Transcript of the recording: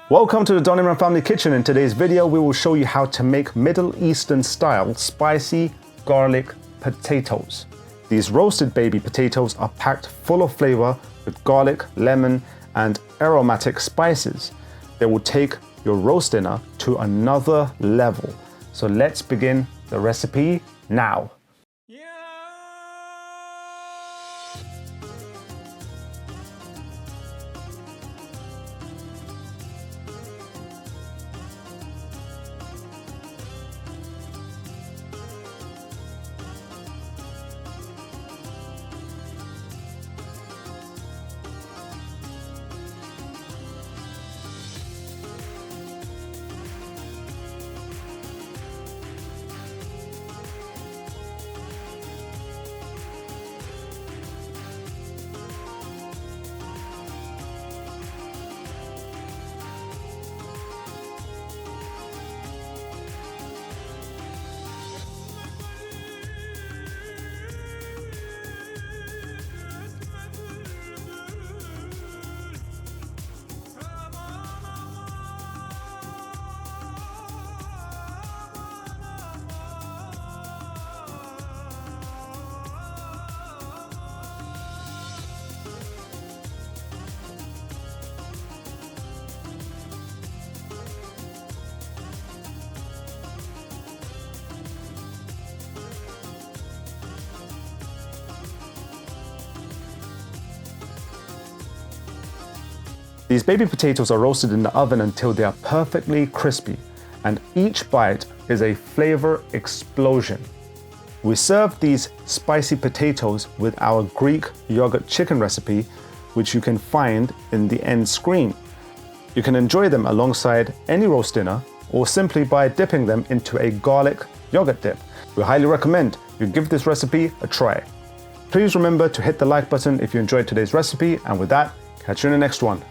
Welcome to the Imran.Family kitchen. In today's video, we will show you how to make Middle Eastern style spicy garlic potatoes. These roasted baby potatoes are packed full of flavor with garlic, lemon, and aromatic spices. They will take your roast dinner to another level. So let's begin the recipe now. These baby potatoes are roasted in the oven until they are perfectly crispy, and each bite is a flavor explosion. We serve these spicy potatoes with our Greek yogurt chicken recipe, which you can find in the end screen. You can enjoy them alongside any roast dinner or simply by dipping them into a garlic yogurt dip. We highly recommend you give this recipe a try. Please remember to hit the like button if you enjoyed today's recipe, and with that, catch you in the next one.